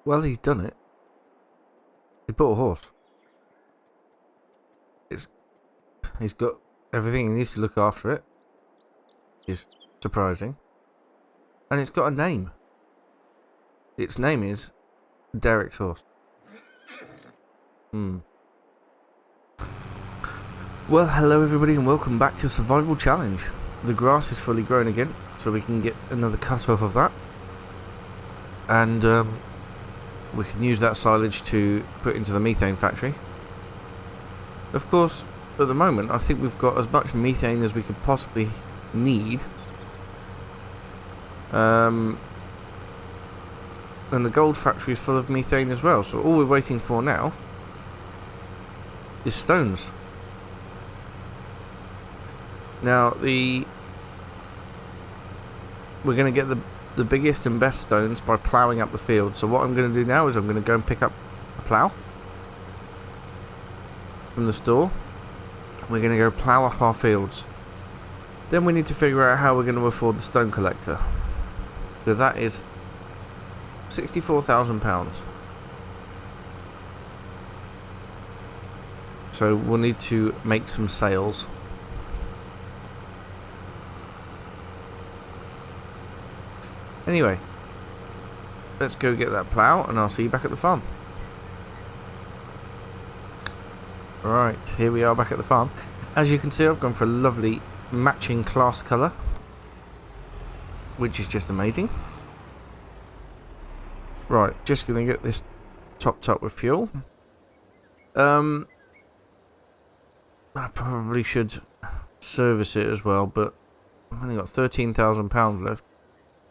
Well, he's done it. He bought a horse. He's got everything he needs to look after it. It's surprising. And it's got a name. Its name is Derek's horse. Well, hello everybody and welcome back to Survival Challenge. The grass is fully grown again, so we can get another cut off of that. And we can use that silage to put into the methane factory. Of course, at the moment, I think we've got as much methane as we could possibly need. And the gold factory is full of methane as well, so all we're waiting for now is stones. Now, we're going to get the biggest and best stones by ploughing up the field. So what I'm going to do now is I'm going to go and pick up a plough from the store. We're going to go plough up our fields. Then we need to figure out how we're going to afford the stone collector, because that is £64,000. So we'll need to make some sales. Anyway, let's go get that plough and I'll see you back at the farm. Right, here we are back at the farm. As you can see, I've gone for a lovely matching class colour, which is just amazing. Right, just going to get this topped up with fuel. I probably should service it as well, but I've only got £13,000 left.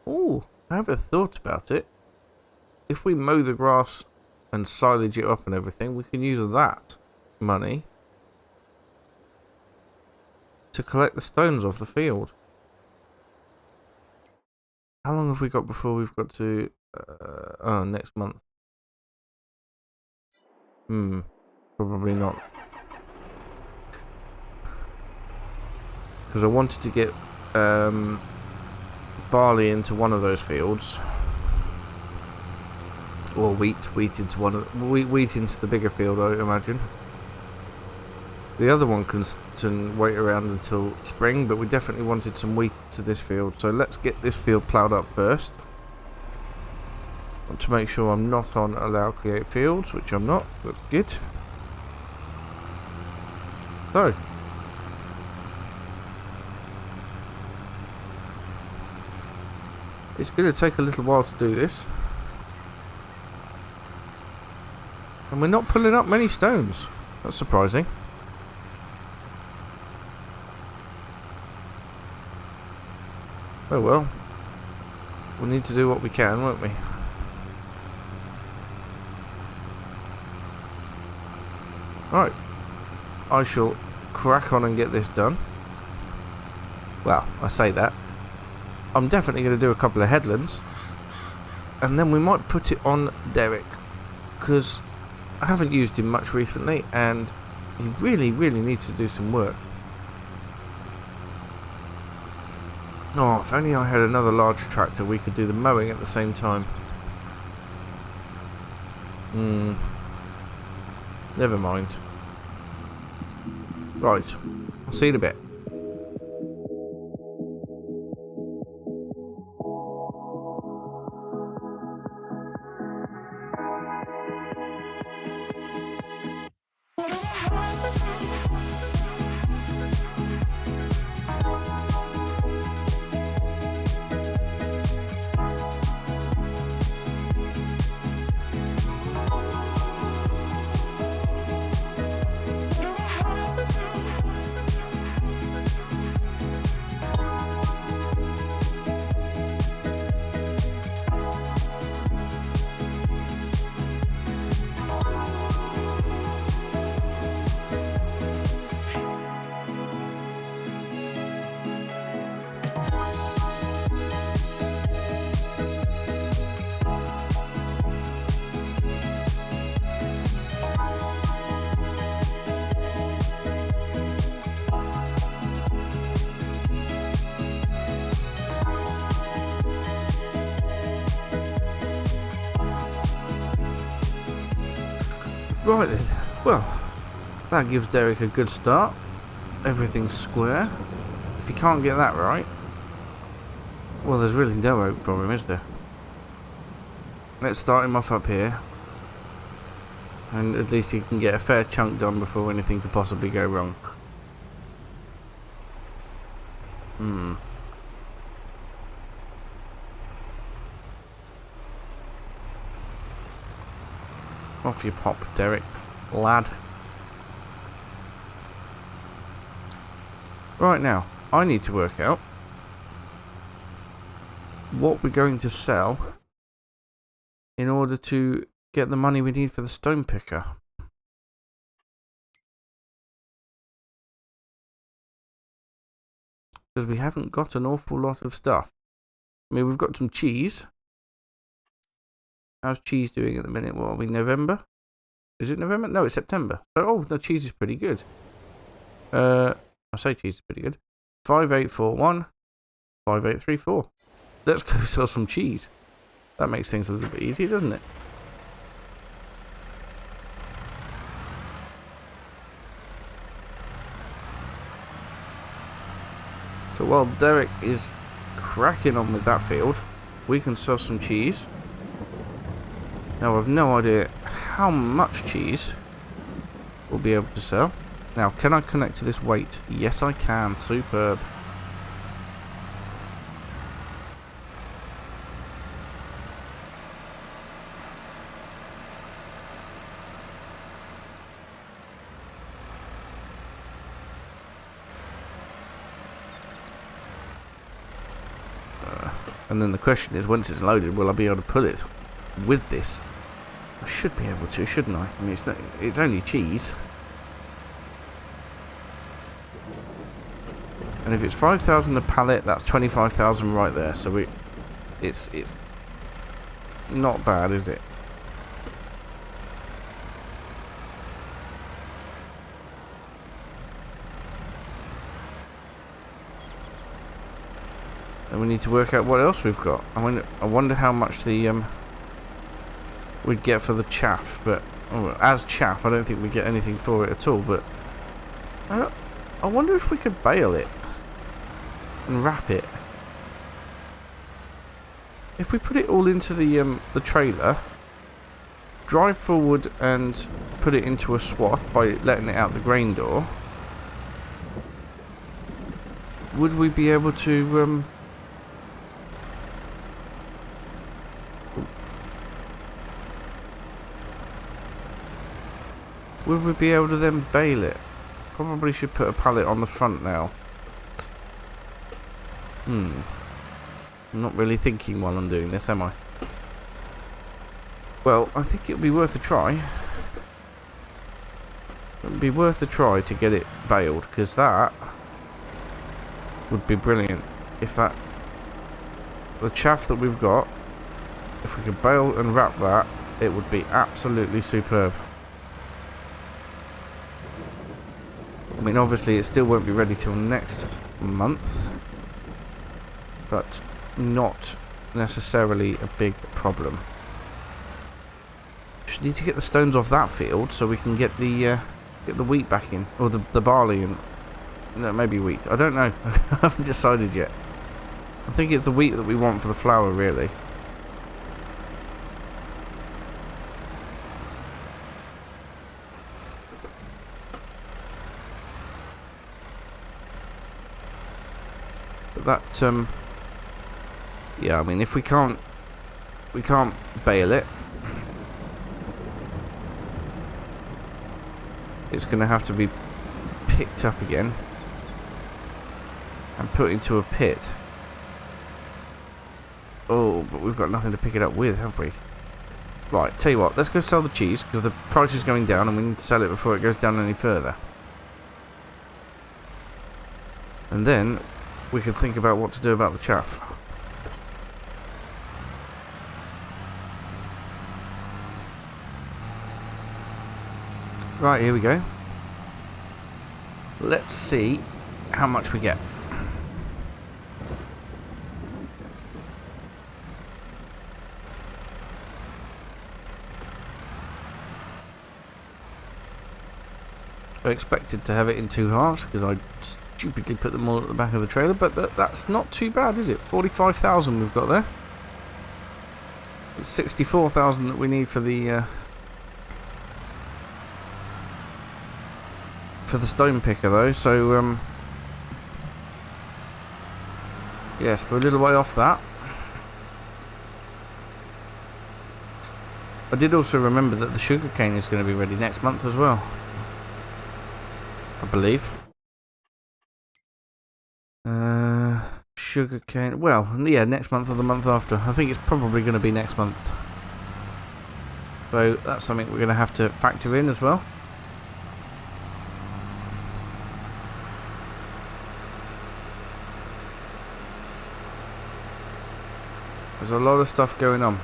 Oh, I haven't thought about it. If we mow the grass and silage it up and everything, we can use that money to collect the stones off the field. How long have we got before we've got to... next month. Probably not. Because I wanted to get barley into one of those fields, or wheat into one of wheat into the bigger field, I imagine. The other one can wait around until spring, but we definitely wanted some wheat to this field, so let's get this field ploughed up first. I want to make sure I'm not on allow create fields, which I'm not. That's good. So it's going to take a little while to do this. And we're not pulling up many stones. That's surprising. Oh well. We'll need to do what we can, won't we? Right. I shall crack on and get this done. Well, I say that. I'm definitely going to do a couple of headlands, and then we might put it on Derek, because I haven't used him much recently and he really needs to do some work. Oh, if only I had another large tractor, we could do the mowing at the same time. Never mind. Right, I'll see you in a bit. Right then, well, that gives Derek a good start. Everything's square. If he can't get that right, well, there's really no hope for him, is there? Let's start him off up here. And at least he can get a fair chunk done before anything could possibly go wrong. Off you pop, Derek, lad. Right now, I need to work out what we're going to sell in order to get the money we need for the stone picker. Because we haven't got an awful lot of stuff. I mean, we've got some cheese. How's cheese doing at the minute? What are we, November? Is it November? No, it's September. Oh, the cheese is pretty good. I say cheese is pretty good. 5841, 5834. Let's go sell some cheese. That makes things a little bit easier, doesn't it? So while Derek is cracking on with that field, we can sell some cheese. Now I've no idea how much cheese we'll be able to sell. Now, can I connect to this weight? Yes, I can. Superb. And then the question is, once it's loaded, will I be able to put it with this? I should be able to, shouldn't I? I mean, it's only cheese. And if it's 5,000 a pallet, that's 25,000 right there. So it's not bad, is it? And we need to work out what else we've got. I wonder how much the we'd get for the chaff, but as chaff, I don't think we get anything for it at all. But I wonder if we could bale it and wrap it. If we put it all into the trailer, drive forward and put it into a swath by letting it out the grain door, would we be able to would we be able to then bale it? Probably should put a pallet on the front now. I'm not really thinking while I'm doing this, am I? Well, I think it would be worth a try. It would be worth a try to get it baled, because that would be brilliant. If the chaff that we've got, if we could bale and wrap that, it would be absolutely superb. I mean, obviously it still won't be ready till next month, but not necessarily a big problem. Just need to get the stones off that field so we can get the wheat back in, or the barley in. No, maybe wheat. I don't know. I haven't decided yet. I think it's the wheat that we want for the flour, really. But that, yeah, I mean, if we can't bale it, it's going to have to be picked up again and put into a pit. Oh, but we've got nothing to pick it up with, have we? Right, tell you what, let's go sell the cheese, because the price is going down and we need to sell it before it goes down any further. And then we can think about what to do about the chaff. Right, here we go. Let's see how much we get. I expected to have it in two halves because I stupidly put them all at the back of the trailer, but that's not too bad, is it? 45,000 we've got there. It's 64,000 that we need for the stone picker though, so yes, we're a little way off that. I did also remember that the sugarcane is going to be ready next month as well, I believe. Sugarcane, well, yeah, next month or the month after. I think it's probably going to be next month. So that's something we're going to have to factor in as well. There's a lot of stuff going on.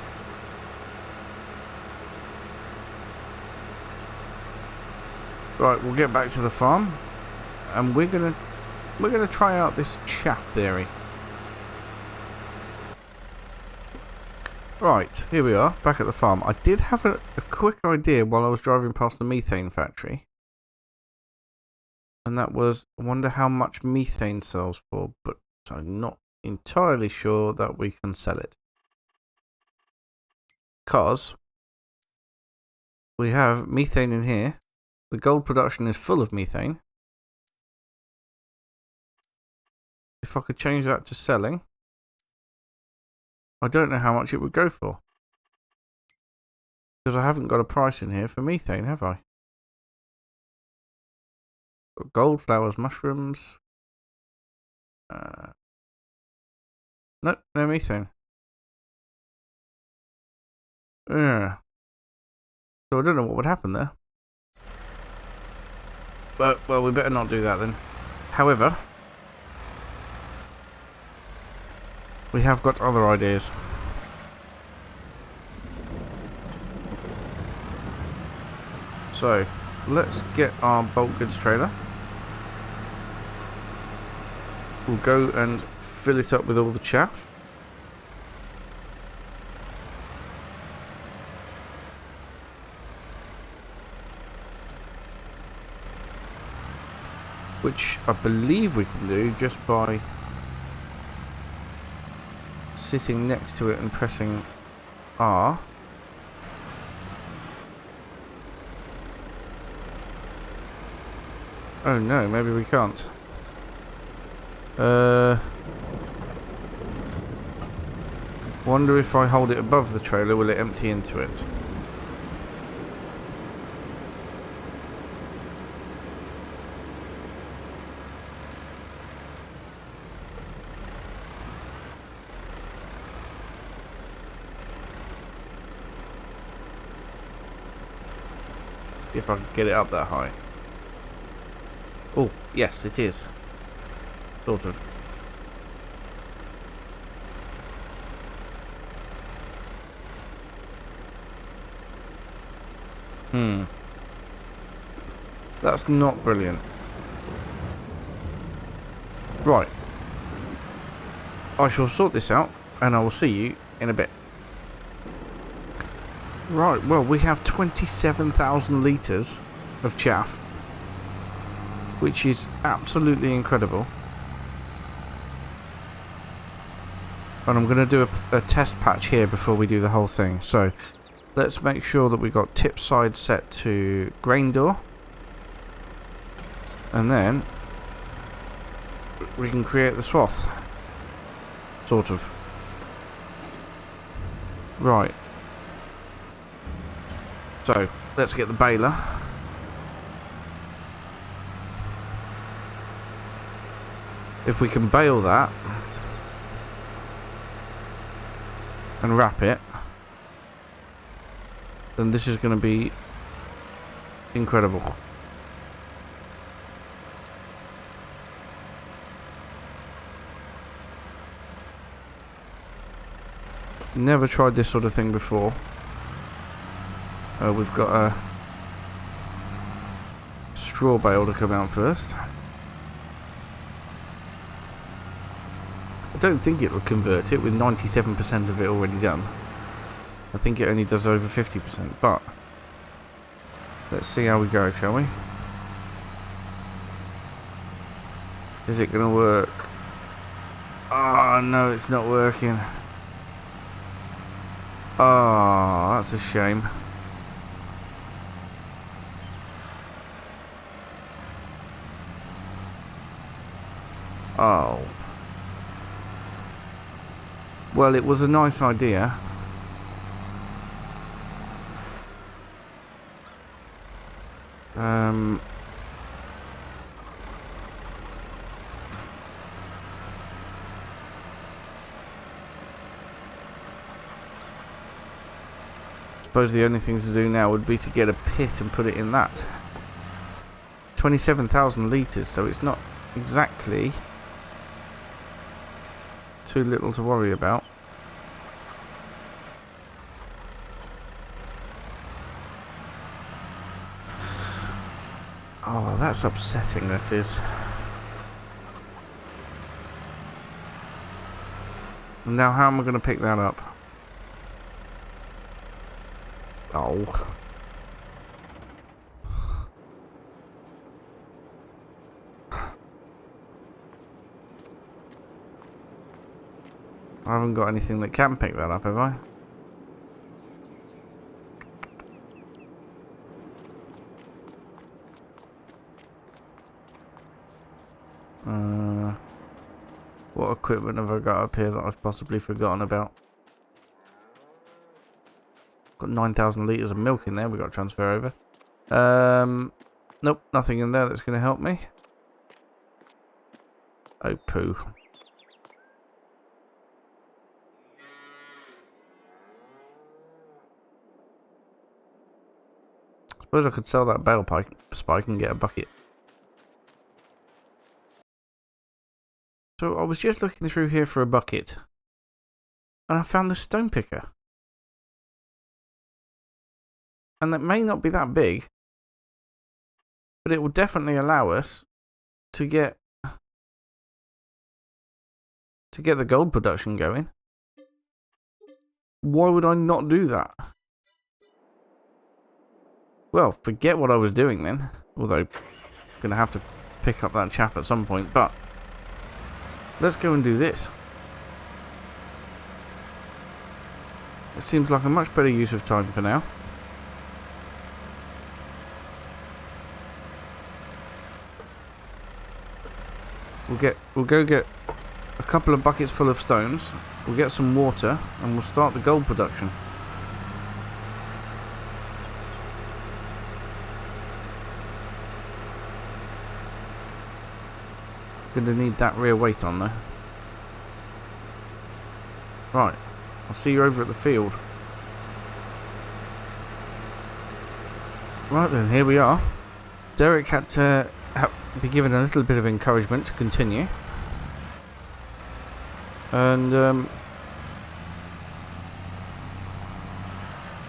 Right, we'll get back to the farm, and we're gonna try out this chaff dairy. Right, here we are, back at the farm. I did have a quick idea while I was driving past the methane factory, and that was, I wonder how much methane sells for, but I'm not entirely sure that we can sell it. Because we have methane in here. The gold production is full of methane. If I could change that to selling, I don't know how much it would go for. Because I haven't got a price in here for methane, have I? Got gold, flowers, mushrooms. Nope, no methane. Yeah. So I don't know what would happen there. But, well, we better not do that then. However, we have got other ideas. So, let's get our bulk goods trailer. We'll go and fill it up with all the chaff. Which I believe we can do just by sitting next to it and pressing R. Oh no, maybe we can't. Wonder if I hold it above the trailer, will it empty into it? If I can get it up that high. Oh, yes, it is. Sort of. That's not brilliant. Right. I shall sort this out, and I will see you in a bit. Right, well, we have 27,000 litres of chaff, which is absolutely incredible. And I'm going to do a test patch here before we do the whole thing. So, let's make sure that we got tip side set to grain door. And then, we can create the swath. Sort of. Right. So, let's get the baler. If we can bale that and wrap it, then this is going to be incredible. Never tried this sort of thing before. We've got a straw bale to come out first. I don't think it will convert it with 97% of it already done. I think it only does over 50%, but let's see how we go, shall we? Is it going to work? Oh, no, it's not working. Oh, that's a shame. Oh. Well, it was a nice idea. Suppose the only thing to do now would be to get a pit and put it in that. 27,000 litres, so it's not exactly too little to worry about. Oh, that's upsetting, that is. Now, how am I going to pick that up? Oh. I haven't got anything that can pick that up, have I? What equipment have I got up here that I've possibly forgotten about? Got 9,000 litres of milk in there we've got to transfer over. Nope, nothing in there that's going to help me. Oh, poo. Suppose I could sell that bale spike and get a bucket. So I was just looking through here for a bucket, and I found the stone picker. And that may not be that big, but it will definitely allow us to get the gold production going. Why would I not do that? Well, forget what I was doing then. Although, I'm going to have to pick up that chaff at some point, but let's go and do this. It seems like a much better use of time for now. We'll go get a couple of buckets full of stones. We'll get some water and we'll start the gold production. Gonna need that rear weight on though. Right, I'll see you over at the field. Right then, here we are. Derek had to be given a little bit of encouragement to continue. And I'm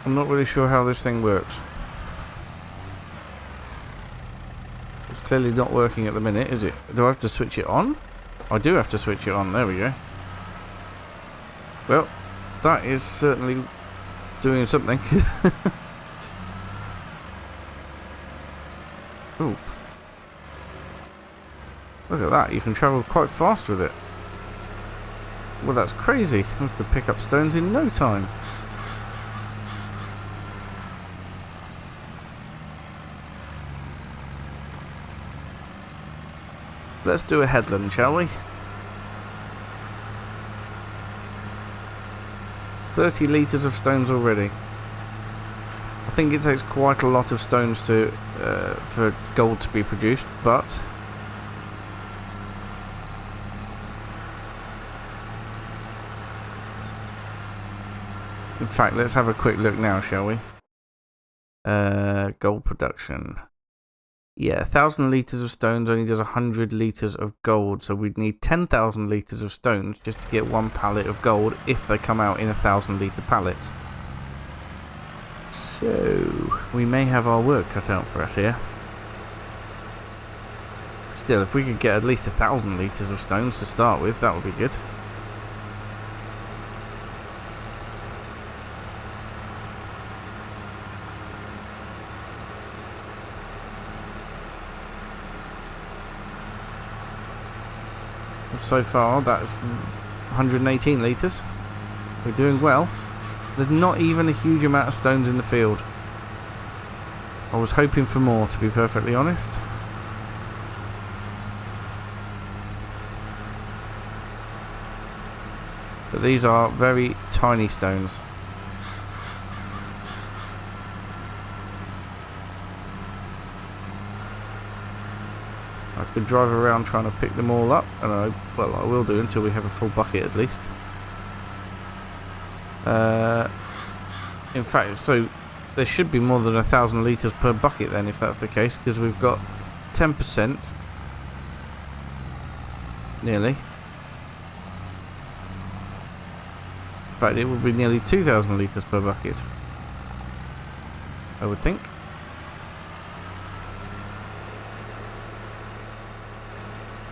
not really sure how this thing works. It's clearly not working at the minute, is it? Do I have to switch it on? I do have to switch it on, there we go. Well, that is certainly doing something. Ooh. Look at that, you can travel quite fast with it. Well, that's crazy. We could pick up stones in no time. Let's do a headland, shall we? 30 litres of stones already. I think it takes quite a lot of stones to for gold to be produced, but in fact, let's have a quick look now, shall we? Gold production. Yeah, 1,000 litres of stones only does 100 litres of gold, so we'd need 10,000 litres of stones just to get one pallet of gold if they come out in 1,000 litre pallets. So, we may have our work cut out for us here. Still, if we could get at least 1,000 litres of stones to start with, that would be good. so far that's 118 litres. We're doing well. There's not even a huge amount of stones in the field. I was hoping for more, to be perfectly honest. But these are very tiny stones. I could drive around trying to pick them all up, and I will do until we have a full bucket at least. In fact, so there should be more than 1,000 litres per bucket then, if that's the case, because we've got 10%, nearly. In fact, it would be nearly 2,000 litres per bucket, I would think.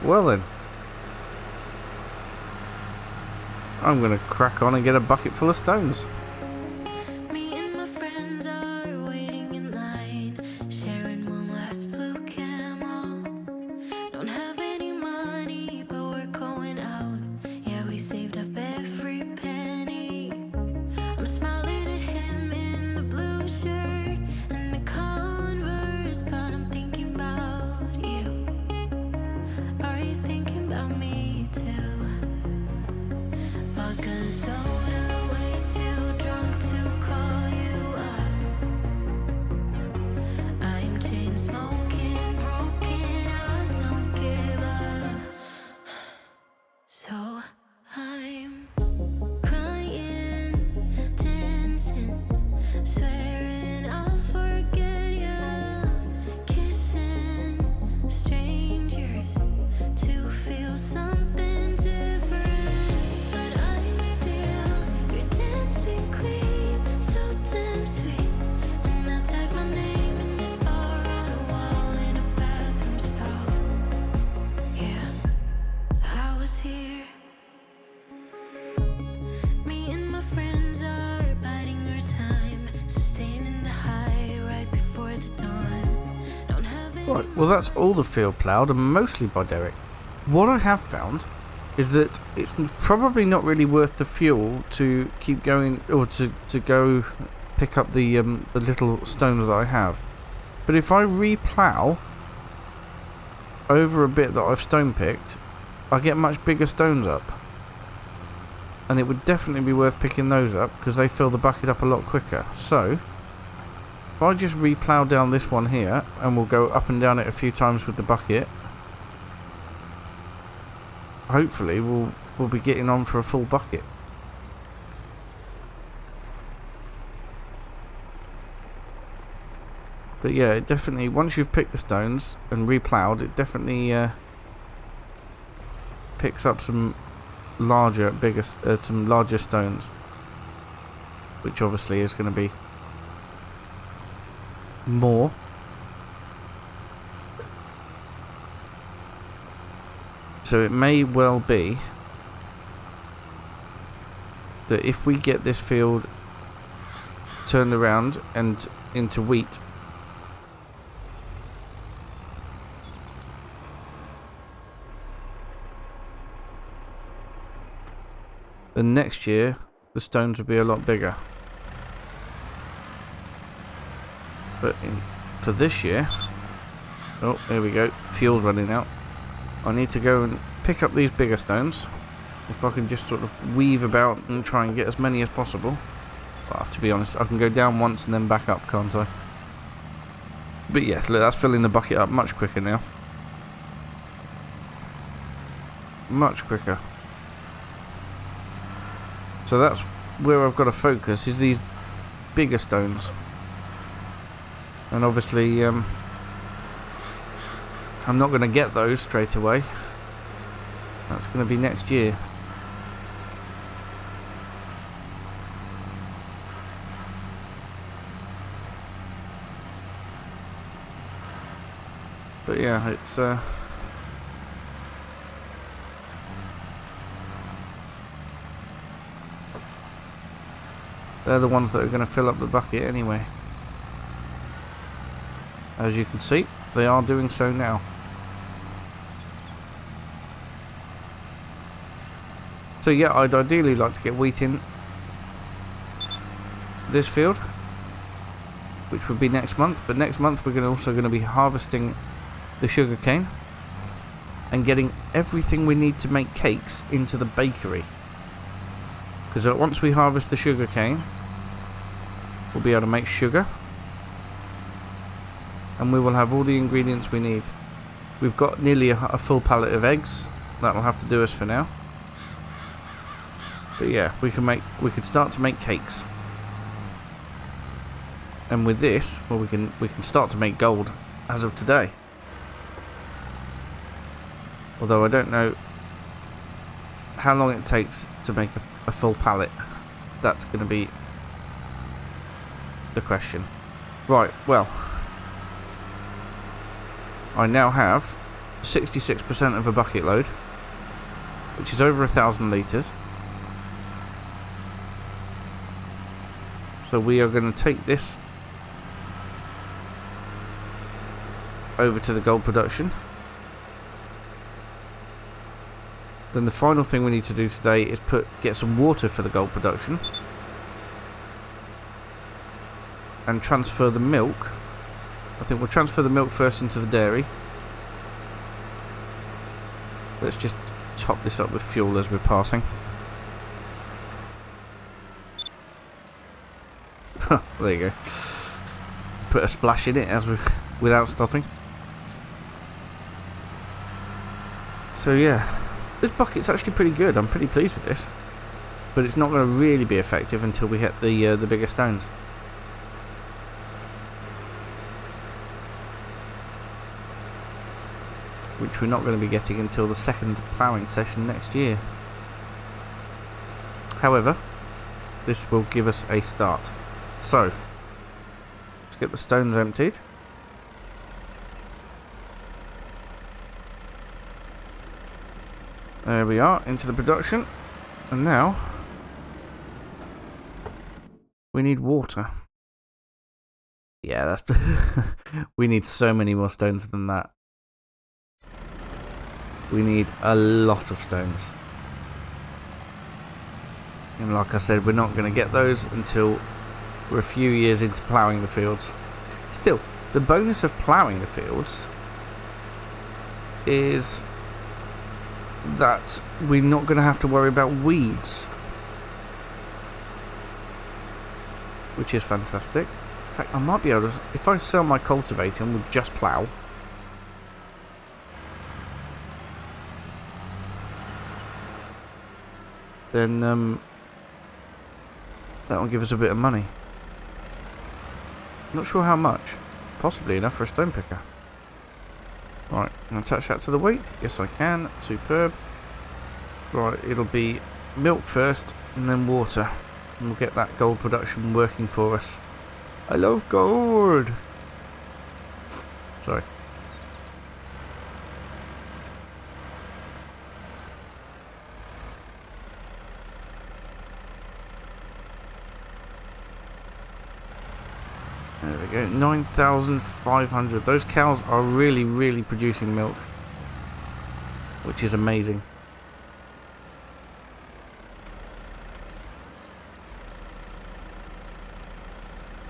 Well then, I'm going to crack on and get a bucket full of stones. Right, well that's all the field ploughed, and mostly by Derek. What I have found is that it's probably not really worth the fuel to keep going, or to go pick up the little stones that I have. But if I re-plough over a bit that I've stone picked, I get much bigger stones up. And it would definitely be worth picking those up, because they fill the bucket up a lot quicker. So if I just re-plough down this one here, and we'll go up and down it a few times with the bucket, hopefully we'll be getting on for a full bucket. But yeah, it definitely, once you've picked the stones and re-ploughed, it definitely picks up some larger stones, which obviously is going to be more. So it may well be that if we get this field turned around and into wheat, then next year the stones will be a lot bigger. But for this year, oh, there we go, fuel's running out. I need to go and pick up these bigger stones. If I can just sort of weave about and try and get as many as possible. Well, to be honest, I can go down once and then back up, can't I? But yes, look, that's filling the bucket up much quicker now. Much quicker. So that's where I've got to focus, is these bigger stones. And obviously, I'm not going to get those straight away. That's going to be next year. But yeah, it's they're the ones that are going to fill up the bucket anyway. As you can see, they are doing so now. So yeah, I'd ideally like to get wheat in this field, which would be next month. But next month we're also going to be harvesting the sugar cane and getting everything we need to make cakes into the bakery. Because once we harvest the sugar cane, we'll be able to make sugar, and we will have all the ingredients we need. We've got nearly a full pallet of eggs. That'll have to do us for now. But yeah, we could start to make cakes. And with this, well, we can start to make gold as of today. Although I don't know how long it takes to make a full pallet. That's going to be the question. Right, well, I now have 66% of a bucket load, which is over 1,000 litres. So we are going to take this over to the gold production. Then the final thing we need to do today is get some water for the gold production and transfer the milk. I think we'll transfer the milk first into the dairy. Let's just top this up with fuel as we're passing. There you go. Put a splash in it without stopping. So yeah, this bucket's actually pretty good. I'm pretty pleased with this, but it's not going to really be effective until we hit the bigger stones. Which we're not going to be getting until the second ploughing session next year. However, this will give us a start. So, let's get the stones emptied. There we are, into the production. And now, we need water. Yeah, that's... we need so many more stones than that. We need a lot of stones. And like I said, we're not going to get those until we're a few years into ploughing the fields. Still, the bonus of ploughing the fields is that we're not going to have to worry about weeds, which is fantastic. In fact, I might be able to, if I sell my cultivator and we'll just plough, then that will give us a bit of money. Not sure how much. Possibly enough for a stone picker. Right, I'm going to attach that to the weight. Yes, I can. Superb. Right, it'll be milk first and then water. And we'll get that gold production working for us. I love gold! Sorry. There we go, 9,500. Those cows are really, really producing milk, which is amazing.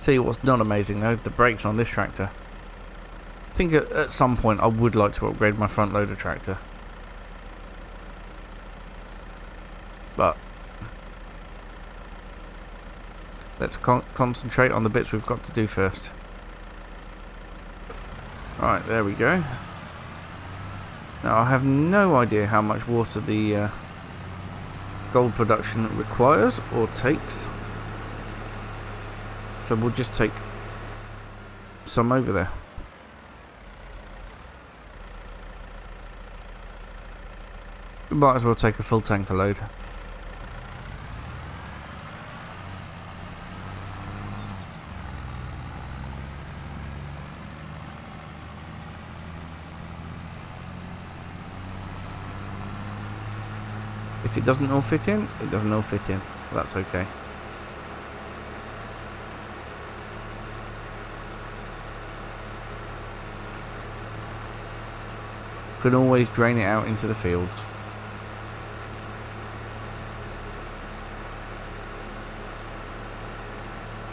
Tell you what's not amazing though, the brakes on this tractor. I think at some point I would like to upgrade my front loader tractor, but let's concentrate on the bits we've got to do first. Right, there we go. Now I have no idea how much water the gold production requires or takes, so we'll just take some over there. We might as well take a full tanker load. If it doesn't all fit in, it doesn't all fit in. That's okay. Can always drain it out into the fields.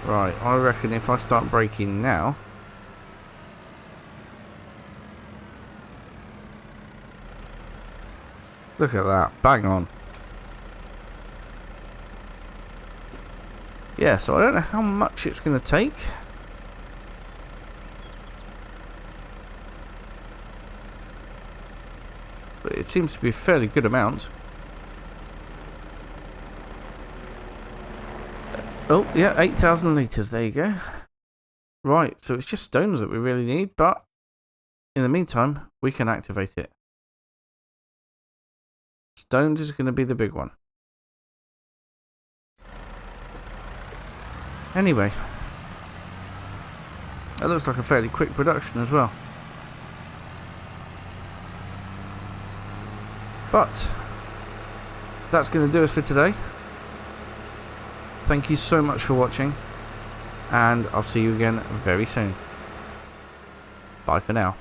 Right, I reckon if I start braking now... Look at that, bang on. Yeah, so I don't know how much it's going to take. But it seems to be a fairly good amount. Oh, yeah, 8,000 litres, there you go. Right, so it's just stones that we really need, but in the meantime, we can activate it. Stones is going to be the big one. Anyway, that looks like a fairly quick production as well. But that's going to do us for today. Thank you so much for watching, and I'll see you again very soon. Bye for now.